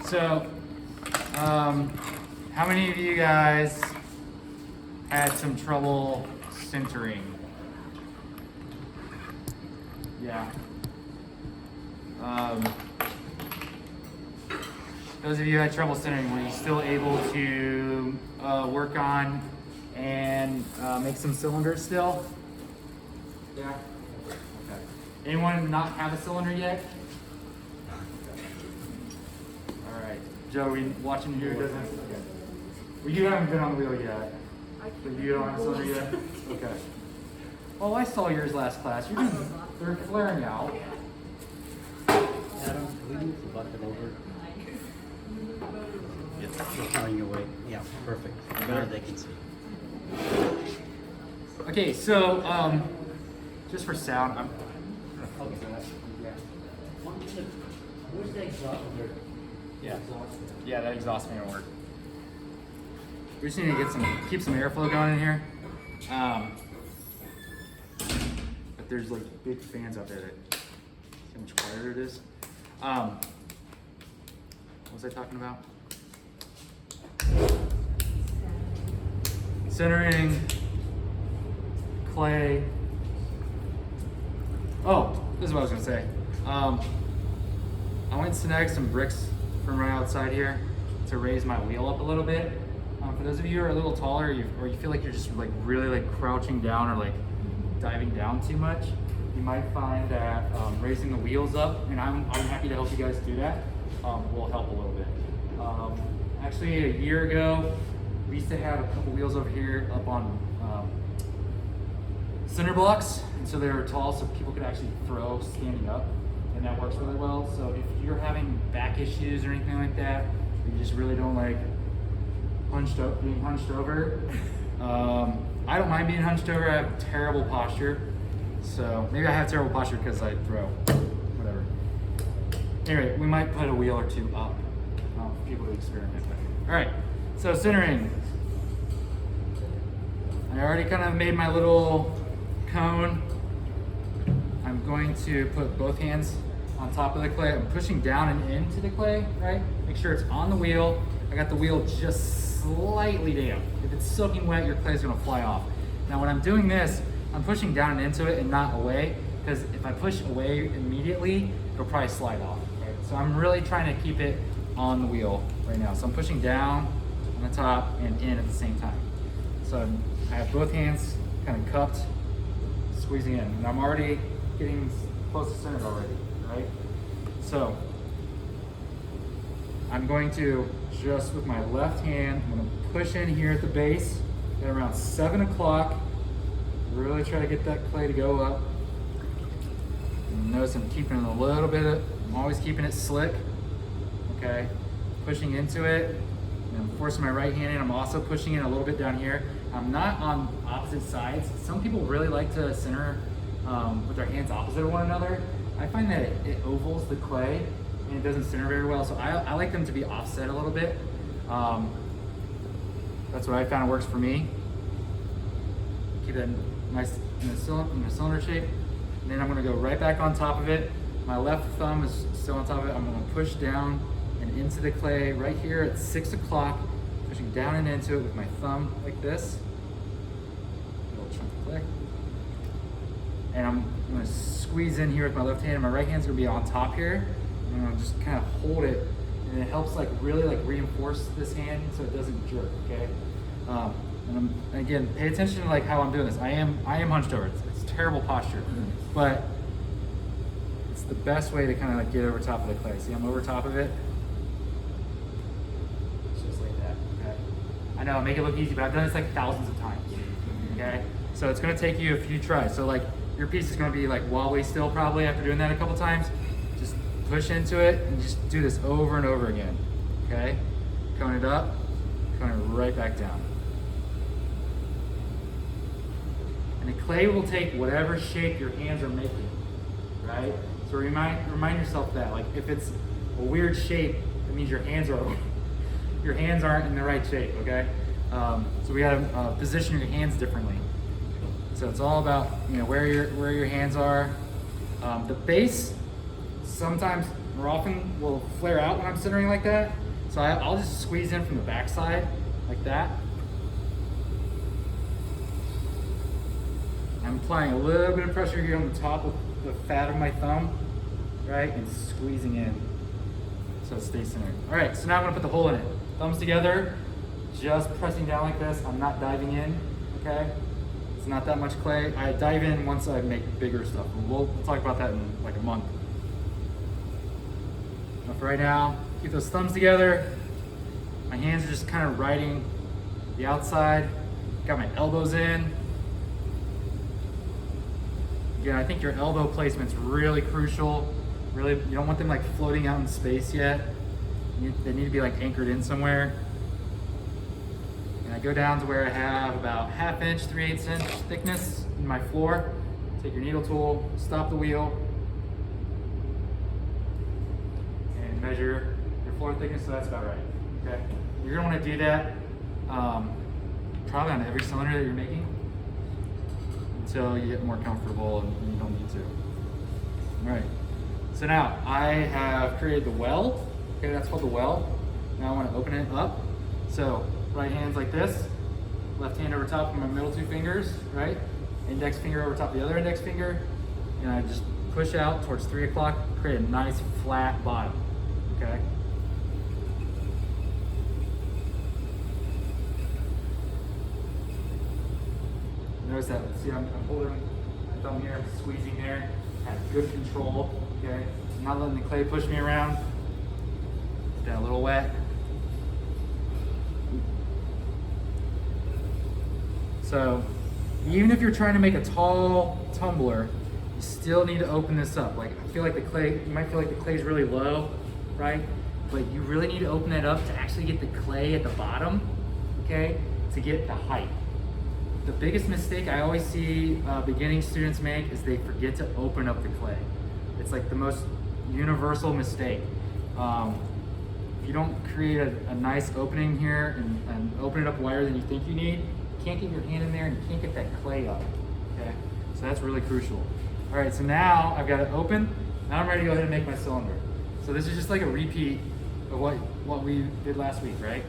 So, how many of you guys had some trouble centering? Yeah. Those of you who had trouble centering, were you still able to work on and make some cylinders still? Yeah. Okay. Anyone not have a cylinder yet? All right. Joe, are you watching who doesn't? Okay. Well, you haven't been on the wheel yet. So you don't have a cylinder yet? Okay. Oh, I saw yours last class. They're flaring out. Adam, can we move the bucket over? Yeah, you're throwing your weight. Yeah, perfect. Now they can see. Okay, so just for sound, I'm gonna focus on that. Yeah. Where's the exhaust? Yeah. Yeah, that exhaust fan will work. We just need to get keep some airflow going in here. But there's like big fans out there that see how much quieter it is. What was I talking about? Centering, clay. Oh, this is what I was gonna say. I went and snagged some bricks from right outside here to raise my wheel up a little bit. For those of you who are a little taller, or you feel like you're just like really like crouching down or like diving down too much, you might find that raising the wheels up, and I'm happy to help you guys do that, will help a little bit. Actually, a year ago, we used to have a couple wheels over here up on cinder blocks, and so they were tall so people could actually throw standing up, and that works really well. So if you're having back issues or anything like that, or you just really don't like being hunched over, I don't mind being hunched over. I have terrible posture, so maybe I have terrible posture because I throw, whatever. Anyway, we might put a wheel or two up for people to experiment with. All right, so centering. I already kind of made my little cone. I'm going to put both hands on top of the clay. I'm pushing down and into the clay, right? Make sure it's on the wheel. I got the wheel just slightly down. If it's soaking wet, your clay is gonna fly off. Now when I'm doing this, I'm pushing down and into it and not away, because if I push away immediately, it'll probably slide off. Right? So I'm really trying to keep it on the wheel right now. So I'm pushing down on the top and in at the same time. So I have both hands kind of cupped, squeezing in. And I'm already getting close to center already, right? So I'm going to just with my left hand, I'm gonna push in here at the base at around 7 o'clock. Really try to get that clay to go up. And notice I'm keeping it a little bit, I'm always keeping it slick, okay? Pushing into it, and I'm forcing my right hand in. I'm also pushing in a little bit down here. I'm not on opposite sides. Some people really like to center with their hands opposite of one another. I find that it ovals the clay and it doesn't center very well, so I like them to be offset a little bit. That's what I found works for me. Keep it nice in a cylinder shape. And then I'm gonna go right back on top of it. My left thumb is still on top of it. I'm gonna push down and into the clay right here at 6 o'clock, pushing down and into it with my thumb like this. A little chunk of clay. And I'm gonna squeeze in here with my left hand, and my right hand's gonna be on top here. And I'm gonna just kind of hold it, and it helps like really like reinforce this hand so it doesn't jerk, okay? And again, pay attention to like how I'm doing this. I am hunched over. It's terrible posture, but it's the best way to kind of like get over top of the clay. See, I'm over top of it. Just like that, okay? I know, I make it look easy, but I've done this like thousands of times, okay? So it's gonna take you a few tries. So like your piece is gonna be like wobbly still probably after doing that a couple times. Just push into it and just do this over and over again, okay? Cone it up, cone it right back down. And the clay will take whatever shape your hands are making, right? So remind yourself that, like if it's a weird shape, it means your hands aren't in the right shape, okay? So we gotta position your hands differently. So it's all about where your hands are. The base sometimes or often will flare out when I'm centering like that. So I'll just squeeze in from the backside like that. I'm applying a little bit of pressure here on the top of the fat of my thumb, right? And squeezing in so it stays centered. All right, so now I'm gonna put the hole in it. Thumbs together, just pressing down like this. I'm not diving in, okay? It's not that much clay. I dive in once I make bigger stuff. We'll talk about that in like a month. But for right now, keep those thumbs together. My hands are just kind of riding the outside. Got my elbows in. Again, I think your elbow placement's really crucial. Really, you don't want them like floating out in space yet. They need to be like anchored in somewhere. And I go down to where I have about 1/2 inch, 3/8 inch thickness in my floor. Take your needle tool, stop the wheel, and measure your floor thickness, so that's about right, okay? You're gonna wanna do that probably on every cylinder that you're making until you get more comfortable and you don't need to. All right, so now I have created the well, okay, that's called the well. Now I wanna open it up. So right hand's like this, left hand over top of my middle 2 fingers, right? Index finger over top of the other index finger, and I just push out towards 3 o'clock, create a nice flat bottom, okay? Notice that, see I'm holding my thumb here, I'm squeezing there, have good control, okay? I'm not letting the clay push me around. Get a little wet. So, even if you're trying to make a tall tumbler, you still need to open this up. Like, I feel like the clay, you might feel like the clay is really low, right? But you really need to open it up to actually get the clay at the bottom, okay? To get the height. The biggest mistake I always see beginning students make is they forget to open up the clay. It's like the most universal mistake. If you don't create a nice opening here and open it up wider than you think you need, you can't get your hand in there and you can't get that clay up, okay? So that's really crucial. All right, so now I've got it open. Now I'm ready to go ahead and make my cylinder. So this is just like a repeat of what we did last week, right?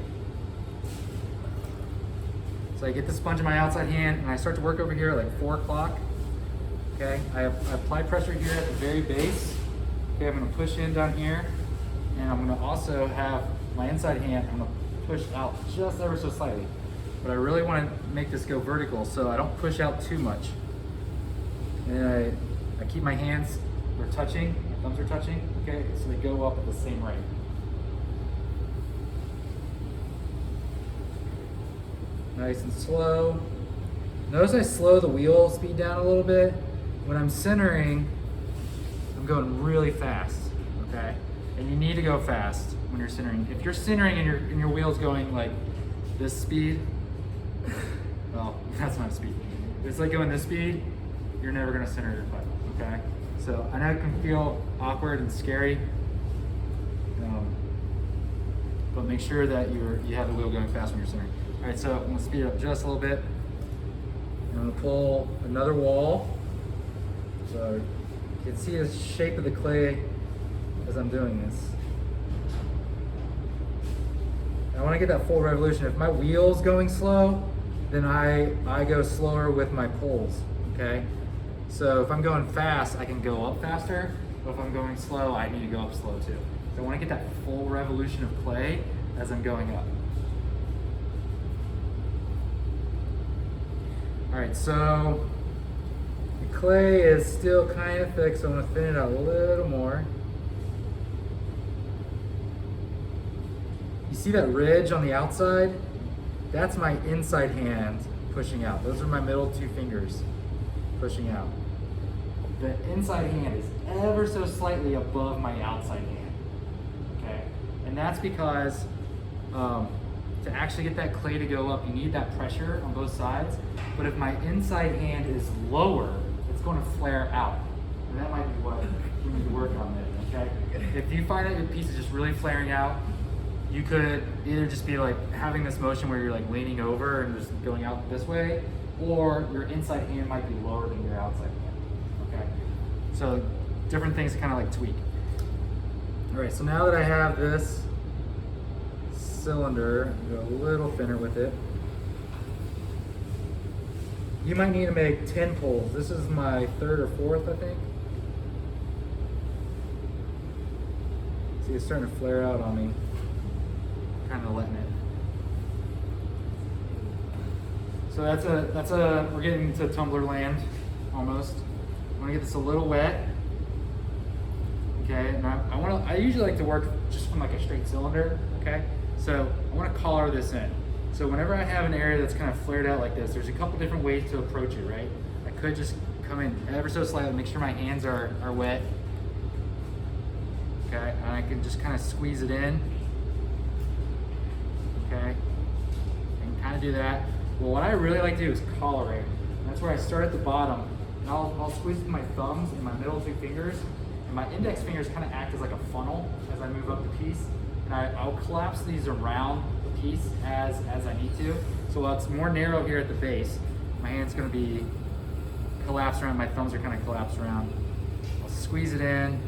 So I get the sponge in my outside hand and I start to work over here at like 4 o'clock. Okay, I apply pressure here at the very base. Okay, I'm gonna push in down here, and I'm gonna also have my inside hand, I'm gonna push out just ever so slightly. But I really wanna make this go vertical so I don't push out too much. And I keep my hands, they're touching, my thumbs are touching, okay? So they go up at the same rate. Nice and slow. Notice I slow the wheel speed down a little bit. When I'm centering, I'm going really fast, okay? And you need to go fast when you're centering. If you're centering and your wheel's going like this speed, well, that's not speed. If it's like going this speed, you're never gonna center your putt, okay? So I know it can feel awkward and scary, but make sure that you have the wheel going fast when you're centering. All right, so I'm gonna speed it up just a little bit. I'm gonna pull another wall. So you can see the shape of the clay as I'm doing this. I wanna get that full revolution. If my wheel's going slow, then I go slower with my pulls, okay? So if I'm going fast, I can go up faster, but if I'm going slow, I need to go up slow too. So I wanna get that full revolution of clay as I'm going up. All right, so the clay is still kind of thick, so I'm gonna thin it out a little more. You see that ridge on the outside? That's my inside hand pushing out. Those are my middle 2 fingers pushing out. The inside hand is ever so slightly above my outside hand, okay? And that's because to actually get that clay to go up, you need that pressure on both sides. But if my inside hand is lower, it's going to flare out. And that might be what we need to work on then, okay? If you find that your piece is just really flaring out, you could either just be like having this motion where you're like leaning over and just going out this way, or your inside hand might be lower than your outside hand, okay? So different things to kind of like tweak. All right, so now that I have this cylinder, go a little thinner with it. You might need to make 10 pulls. This is my third or fourth, I think. See, it's starting to flare out on me. Kind of letting it. So we're getting to tumbler land, almost. I'm gonna get this a little wet. Okay, and I usually like to work just from like a straight cylinder, okay? So I wanna collar this in. So whenever I have an area that's kind of flared out like this, there's a couple different ways to approach it, right? I could just come in ever so slightly, make sure my hands are wet. Okay, and I can just kind of squeeze it in. Okay, and kind of do that. Well, what I really like to do is collar it. That's where I start at the bottom. And I'll squeeze with my thumbs and my middle two fingers. And my index fingers kind of act as like a funnel as I move up the piece. And I'll collapse these around the piece as I need to. So while it's more narrow here at the base, my hand's gonna be collapsed around, my thumbs are kind of collapsed around. I'll squeeze it in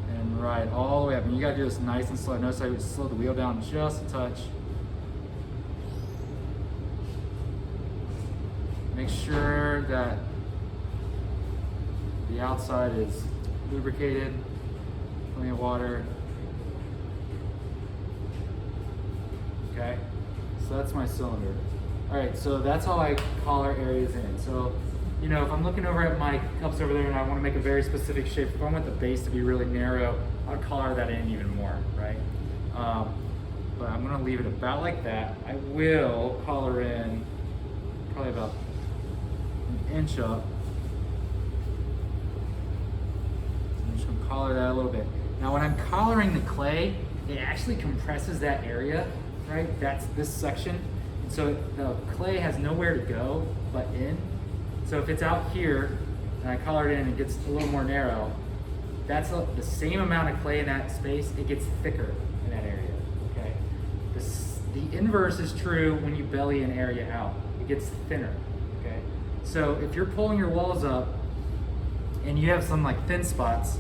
and ride all the way up. And you gotta do this nice and slow. Notice I slow the wheel down just a touch. Make sure that the outside is lubricated, plenty of water. Okay, so that's my cylinder. All right, so that's how I collar areas in. So, you know, if I'm looking over at my cups over there and I want to make a very specific shape, if I want the base to be really narrow, I'll collar that in even more, right? But I'm gonna leave it about like that. I will collar in probably about an inch up. I'm just gonna collar that a little bit. Now when I'm collaring the clay, it actually compresses that area, right? That's this section. And so the clay has nowhere to go but in. So if it's out here and I collar it in and it gets a little more narrow, that's the same amount of clay in that space, it gets thicker in that area, okay? The inverse is true when you belly an area out. It gets thinner, okay? So if you're pulling your walls up and you have some like thin spots,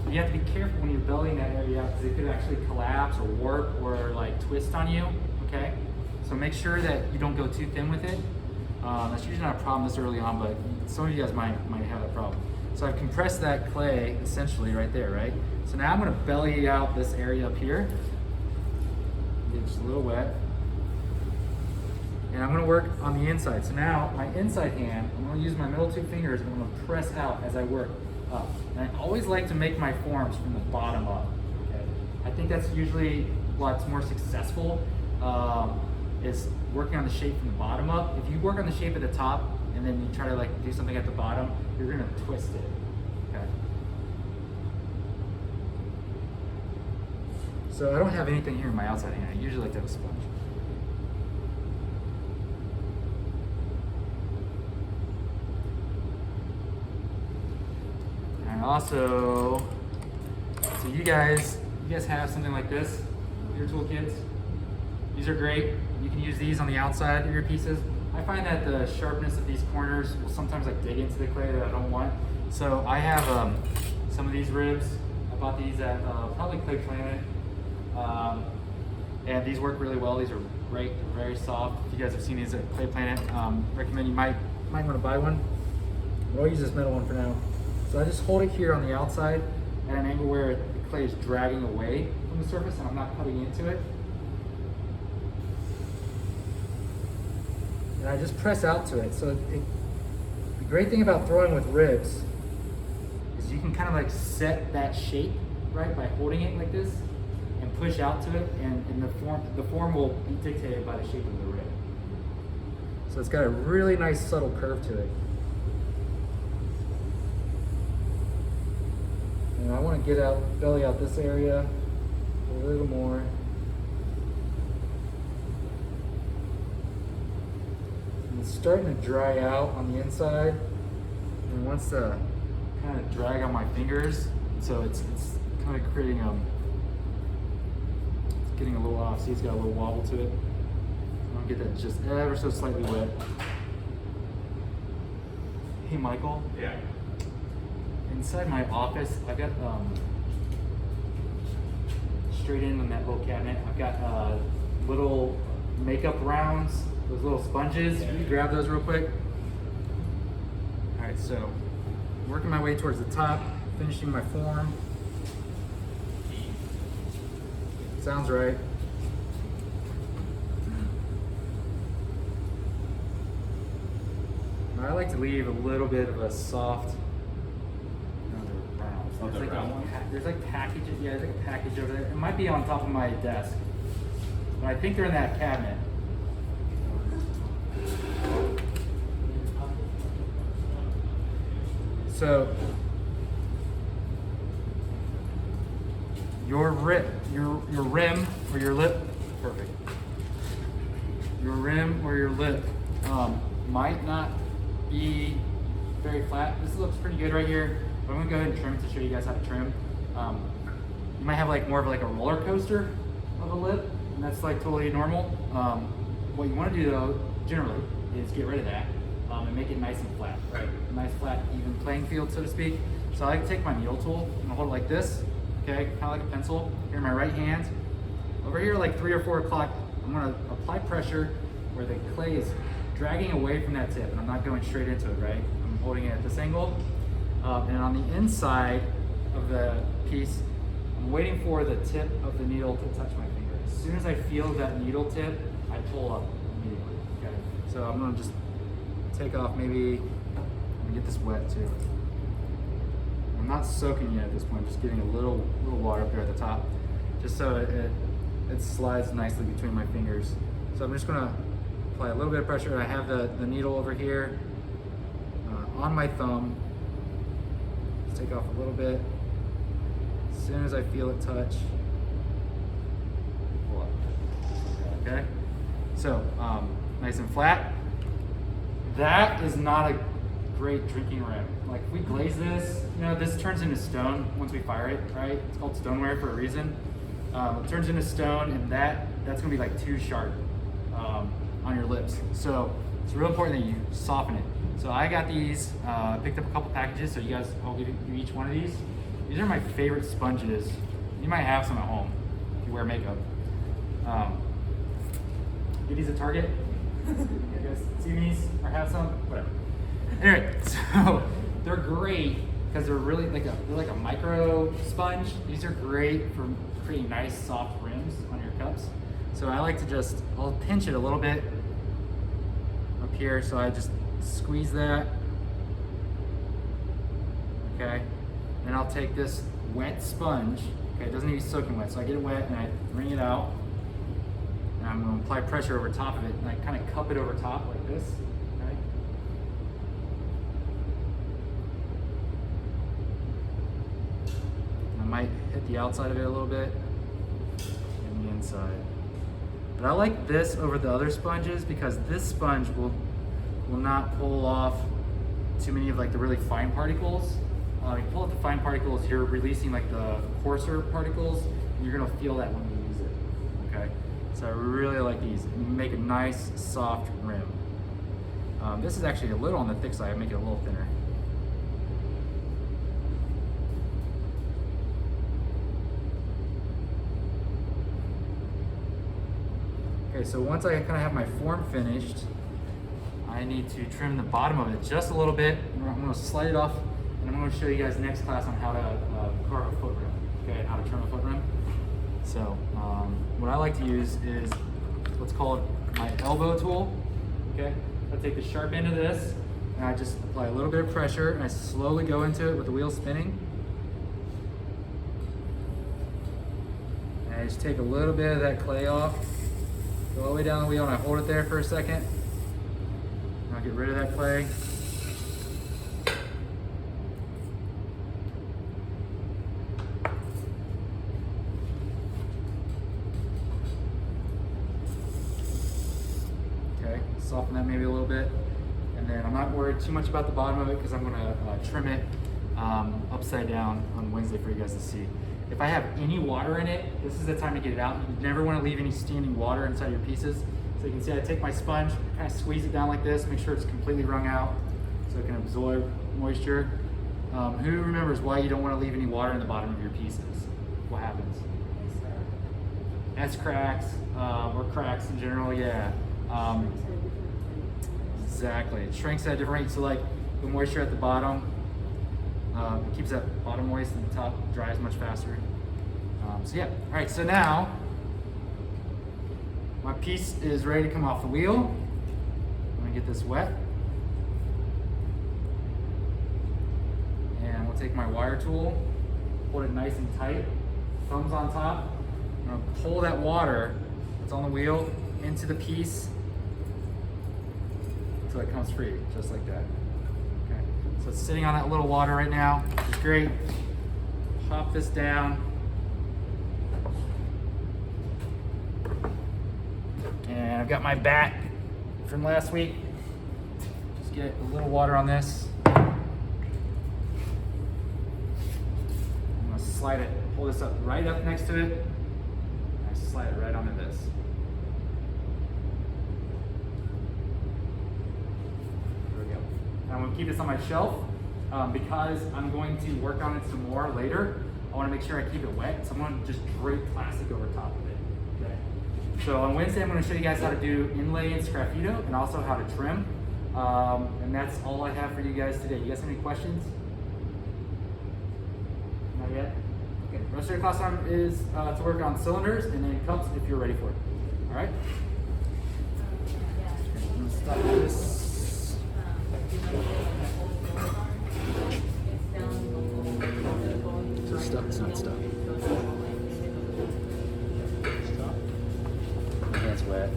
you have to be careful when you're bellying that area out because it could actually collapse or warp or like twist on you, okay? So make sure that you don't go too thin with it. That's usually not a problem this early on, but some of you guys might have that problem. So I've compressed that clay essentially right there, right? So now I'm gonna belly out this area up here. Get just a little wet. And I'm gonna work on the inside. So now my inside hand, I'm gonna use my middle two fingers and I'm gonna press out as I work up. And I always like to make my forms from the bottom up, okay? I think that's usually what's more successful, is working on the shape from the bottom up. If you work on the shape at the top and then you try to like do something at the bottom, you're gonna twist it, okay? So I don't have anything here in my outside hand. I usually like to have a sponge. And also, so you guys have something like this, your toolkits. These are great. You can use these on the outside of your pieces. I find that the sharpness of these corners will sometimes like dig into the clay that I don't want. So I have some of these ribs. I bought these at probably Clay Planet. And these work really well. These are great, they're very soft. If you guys have seen these at Clay Planet, recommend you might want to buy one. But I'll use this metal one for now. So I just hold it here on the outside at an angle where the clay is dragging away from the surface and I'm not cutting into it. And I just press out to it. So the great thing about throwing with ribs is you can kind of like set that shape, right, by holding it like this and push out to it, and the form will be dictated by the shape of the rib. So it's got a really nice subtle curve to it. And I want to belly out this area a little more. It's starting to dry out on the inside, and wants to kind of drag on my fingers, so it's kind of creating it's getting a little off. See, it's got a little wobble to it. I'm gonna get that just ever so slightly wet. Hey, Michael. Yeah. Inside my office, I've got straight in on that little cabinet. I've got little makeup rounds, those little sponges. You can grab those real quick. All right, so working my way towards the top, finishing my form. Sounds right. I like to leave a little bit of a soft. There's like packages. Yeah, there's like a package over there. It might be on top of my desk, but I think they're in that cabinet. So your rim or your lip, perfect. Your rim or your lip might not be very flat. This looks pretty good right here. But I'm gonna go ahead and trim it to show you guys how to trim. You might have like more of like a roller coaster of a lip, and that's like totally normal. What you want to do though, generally, is get rid of that and make it nice and flat. Right. A nice flat, even playing field, so to speak. So I like to take my needle tool and hold it like this, okay, kind of like a pencil. Here in my right hand. Over here, like 3 or 4 o'clock, I'm gonna apply pressure where the clay is dragging away from that tip, and I'm not going straight into it, right? I'm holding it at this angle. And on the inside of the piece, I'm waiting for the tip of the needle to touch my finger. As soon as I feel that needle tip, I pull up immediately, okay? So I'm gonna just take off maybe, let me get this wet too. I'm not soaking yet at this point, just getting a little water up there at the top, just so it slides nicely between my fingers. So I'm just gonna apply a little bit of pressure. I have the needle over here on my thumb. Just take off a little bit. As soon as I feel it touch, pull up. Okay? So, nice and flat. That is not a great drinking rim. Like if we glaze this, you know, this turns into stone once we fire it, right? It's called stoneware for a reason. It turns into stone, and that's gonna be like too sharp on your lips. So it's real important that you soften it. So I got these, picked up a couple packages, so you guys, I'll give you each one of these. These are my favorite sponges. You might have some at home if you wear makeup. Get these at Target. You guys see these or have some? Whatever. Anyway, so they're great because they're really they're like a micro sponge. These are great for creating nice soft rims on your cups. So I like to I'll pinch it a little bit up here. So I just squeeze that. Okay. And I'll take this wet sponge. Okay, it doesn't need to be soaking wet. So I get it wet and I wring it out. And I'm going to apply pressure over top of it, and I kind of cup it over top like this. Okay. I might hit the outside of it a little bit and the inside. But I like this over the other sponges because this sponge will not pull off too many of like the really fine particles. You pull out the fine particles, you're releasing like the coarser particles, and you're gonna feel that when you use it. Okay, so I really like these. Make a nice soft rim. This is actually a little on the thick side. I make it a little thinner. Okay, so once I kind of have my form finished, I need to trim the bottom of it just a little bit. I'm going to slide it off, and I'm going to show you guys next class on how to carve a foot rim, okay, and how to trim a foot rim. So what I like to use is what's called my elbow tool, okay? I take the sharp end of this, and I just apply a little bit of pressure, and I slowly go into it with the wheel spinning. And I just take a little bit of that clay off, go all the way down the wheel, and I hold it there for a second. And I'll get rid of that clay. Okay, soften that maybe a little bit. And then I'm not worried too much about the bottom of it because I'm gonna trim it upside down on Wednesday for you guys to see. If I have any water in it, this is the time to get it out. You never want to leave any standing water inside your pieces. So you can see I take my sponge, kind of squeeze it down like this, make sure it's completely wrung out so it can absorb moisture. Who remembers why you don't want to leave any water in the bottom of your pieces? What happens? has cracks, or cracks in general, yeah. Exactly, it shrinks at a different rate, so like the moisture at the bottom, it keeps that bottom moist and the top dries much faster. So yeah, all right, so now my piece is ready to come off the wheel. I'm gonna get this wet. And we'll take my wire tool, hold it nice and tight, thumbs on top. I'm gonna pull that water that's on the wheel into the piece until it comes free, just like that. Okay, so it's sitting on that little water right now, which is great. Pop this down. And I've got my bat from last week. Just get a little water on this. I'm gonna slide it, pull this up right up next to it. I slide it right onto this. There we go. And I'm gonna keep this on my shelf because I'm going to work on it some more later. I wanna make sure I keep it wet, so I'm gonna just drape plastic over top of it. Okay. So on Wednesday, I'm going to show you guys how to do inlay and Sgraffito and also how to trim. And that's all I have for you guys today. You guys have any questions? Not yet? Okay. The rest of the class time is to work on cylinders and then cups if you're ready for it. All right? I'm going to stop this. It's stuck. It's not stuck. That's wet.